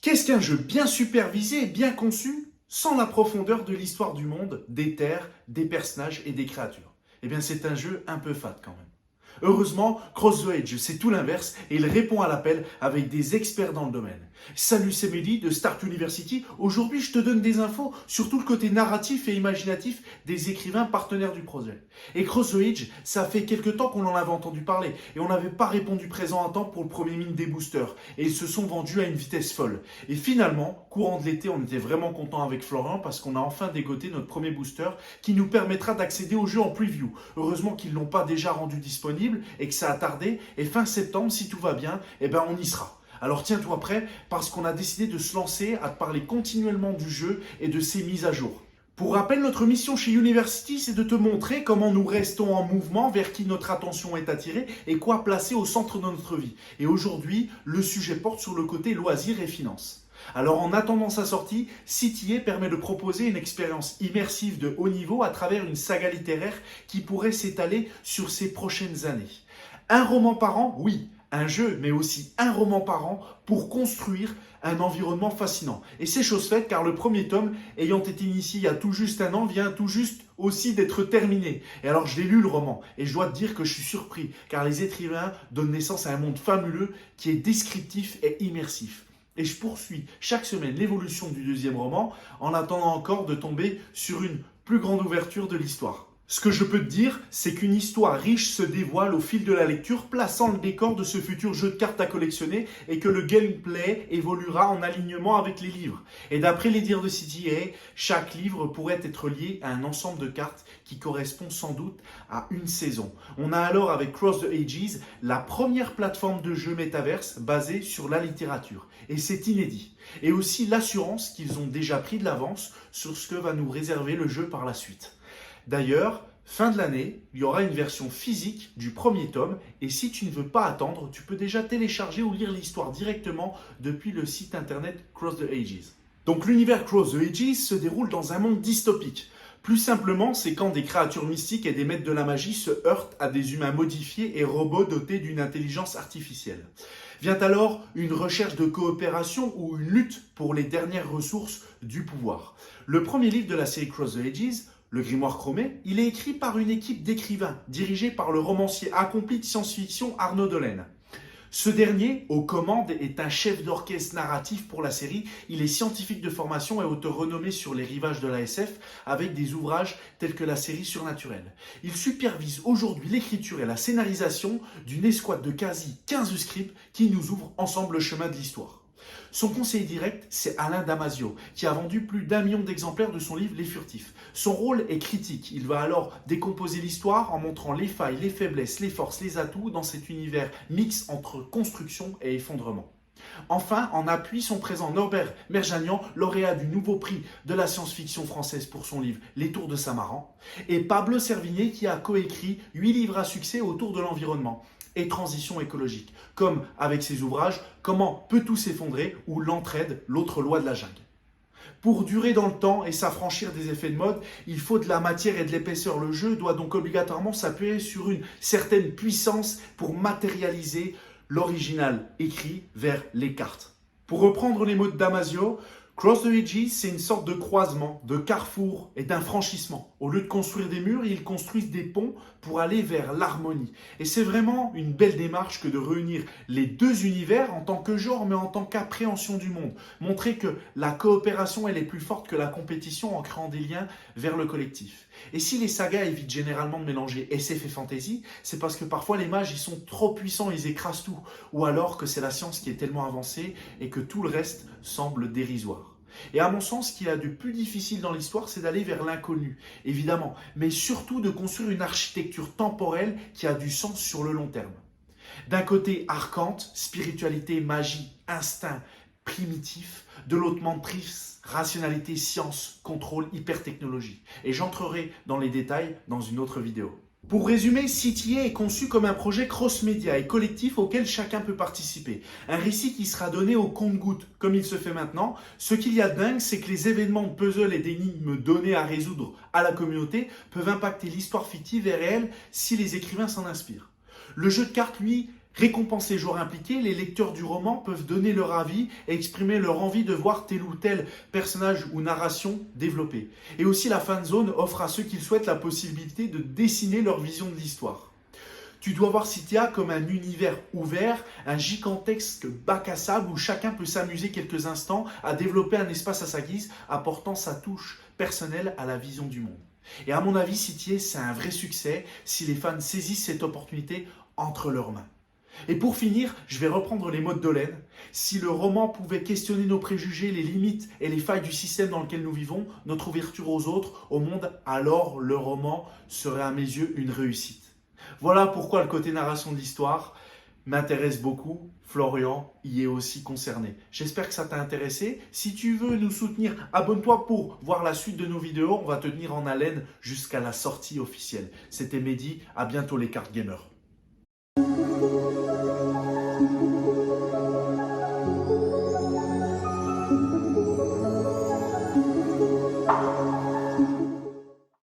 Qu'est-ce qu'un jeu bien supervisé et bien conçu sans la profondeur de l'histoire du monde, des terres, des personnages et des créatures? Eh bien, c'est un jeu un peu fade quand même. Heureusement, Cross the Edge, c'est tout l'inverse et il répond à l'appel avec des experts dans le domaine. Salut, c'est Mehdi de Start University. Aujourd'hui, je te donne des infos sur tout le côté narratif et imaginatif des écrivains partenaires du projet. Et Cross the Edge, ça fait quelques temps qu'on en avait entendu parler et on n'avait pas répondu présent à temps pour le premier mine des boosters et ils se sont vendus à une vitesse folle. Et finalement, courant de l'été, on était vraiment content avec Florian parce qu'on a enfin dégoté notre premier booster qui nous permettra d'accéder au jeu en preview. Heureusement qu'ils ne l'ont pas déjà rendu disponible et que ça a tardé, et fin septembre, si tout va bien, eh ben on y sera. Alors tiens-toi prêt, parce qu'on a décidé de se lancer à te parler continuellement du jeu et de ses mises à jour. Pour rappel, notre mission chez University, c'est de te montrer comment nous restons en mouvement, vers qui notre attention est attirée et quoi placer au centre de notre vie. Et aujourd'hui, le sujet porte sur le côté loisirs et finances. Alors en attendant sa sortie, CTA permet de proposer une expérience immersive de haut niveau à travers une saga littéraire qui pourrait s'étaler sur ces prochaines années. Un roman par an, oui, un jeu, mais aussi un roman par an pour construire un environnement fascinant. Et c'est chose faite car le premier tome, ayant été initié il y a tout juste un an, vient tout juste aussi d'être terminé. Et alors je l'ai lu le roman et je dois te dire que je suis surpris car les écrivains donnent naissance à un monde fabuleux qui est descriptif et immersif. Et je poursuis chaque semaine l'évolution du deuxième roman en attendant encore de tomber sur une plus grande ouverture de l'histoire. Ce que je peux te dire, c'est qu'une histoire riche se dévoile au fil de la lecture, plaçant le décor de ce futur jeu de cartes à collectionner et que le gameplay évoluera en alignement avec les livres. Et d'après les dires de CTA, chaque livre pourrait être lié à un ensemble de cartes qui correspond sans doute à une saison. On a alors avec Cross the Ages la première plateforme de jeu métaverse basée sur la littérature. Et c'est inédit. Et aussi l'assurance qu'ils ont déjà pris de l'avance sur ce que va nous réserver le jeu par la suite. D'ailleurs, fin de l'année, il y aura une version physique du premier tome et si tu ne veux pas attendre, tu peux déjà télécharger ou lire l'histoire directement depuis le site internet Cross the Ages. Donc l'univers Cross the Ages se déroule dans un monde dystopique. Plus simplement, c'est quand des créatures mystiques et des maîtres de la magie se heurtent à des humains modifiés et robots dotés d'une intelligence artificielle. Vient alors une recherche de coopération ou une lutte pour les dernières ressources du pouvoir. Le premier livre de la série Cross the Ages, Le Grimoire Chromé, il est écrit par une équipe d'écrivains dirigée par le romancier accompli de science-fiction Arnaud Delaine. Ce dernier, aux commandes, est un chef d'orchestre narratif pour la série. Il est scientifique de formation et auteur renommé sur les rivages de la SF avec des ouvrages tels que la série Surnaturelle. Il supervise aujourd'hui l'écriture et la scénarisation d'une escouade de quasi 15 scripts qui nous ouvrent ensemble le chemin de l'histoire. Son conseiller direct, c'est Alain Damasio, qui a vendu plus d'1 million d'exemplaires de son livre Les Furtifs. Son rôle est critique. Il va alors décomposer l'histoire en montrant les failles, les faiblesses, les forces, les atouts dans cet univers mix entre construction et effondrement. Enfin, en appui sont présents Norbert Merjanian, lauréat du nouveau prix de la science-fiction française pour son livre Les Tours de Saint-Maran, et Pablo Servigné qui a coécrit 8 livres à succès autour de l'environnement et transition écologique, comme avec ses ouvrages Comment peut tout s'effondrer ou L'entraide, l'autre loi de la jungle. Pour durer dans le temps et s'affranchir des effets de mode, il faut de la matière et de l'épaisseur. Le jeu doit donc obligatoirement s'appuyer sur une certaine puissance pour matérialiser l'original écrit vers les cartes. Pour reprendre les mots de Damasio, Cross the Ages, c'est une sorte de croisement, de carrefour et d'un franchissement. Au lieu de construire des murs, ils construisent des ponts pour aller vers l'harmonie. Et c'est vraiment une belle démarche que de réunir les deux univers en tant que genre, mais en tant qu'appréhension du monde. Montrer que la coopération, elle est plus forte que la compétition en créant des liens vers le collectif. Et si les sagas évitent généralement de mélanger SF et fantasy, c'est parce que parfois les mages, ils sont trop puissants, ils écrasent tout. Ou alors que c'est la science qui est tellement avancée et que tout le reste semble dérisoire. Et à mon sens, ce qu'il y a de plus difficile dans l'histoire, c'est d'aller vers l'inconnu, évidemment, mais surtout de construire une architecture temporelle qui a du sens sur le long terme. D'un côté, arcante, spiritualité, magie, instinct, primitif, de l'autre mentrice, rationalité, science, contrôle, hypertechnologie. Et j'entrerai dans les détails dans une autre vidéo. Pour résumer, CTA est conçu comme un projet cross-média et collectif auquel chacun peut participer. Un récit qui sera donné au compte-gouttes, comme il se fait maintenant. Ce qu'il y a de dingue, c'est que les événements de puzzle et d'énigmes donnés à résoudre à la communauté peuvent impacter l'histoire fictive et réelle si les écrivains s'en inspirent. Le jeu de cartes, lui, Récompense les joueurs impliqués, les lecteurs du roman peuvent donner leur avis et exprimer leur envie de voir tel ou tel personnage ou narration développé. Et aussi la fanzone offre à ceux qui le souhaitent la possibilité de dessiner leur vision de l'histoire. Tu dois voir Cythia comme un univers ouvert, un gigantesque bac à sable où chacun peut s'amuser quelques instants à développer un espace à sa guise, apportant sa touche personnelle à la vision du monde. Et à mon avis, Cythia, c'est un vrai succès si les fans saisissent cette opportunité entre leurs mains. Et pour finir, je vais reprendre les mots de Dollen. Si le roman pouvait questionner nos préjugés, les limites et les failles du système dans lequel nous vivons, notre ouverture aux autres, au monde, alors le roman serait à mes yeux une réussite. Voilà pourquoi le côté narration de l'histoire m'intéresse beaucoup. Florian y est aussi concerné. J'espère que ça t'a intéressé. Si tu veux nous soutenir, abonne-toi pour voir la suite de nos vidéos. On va te tenir en haleine jusqu'à la sortie officielle. C'était Mehdi, à bientôt les cartes gamers.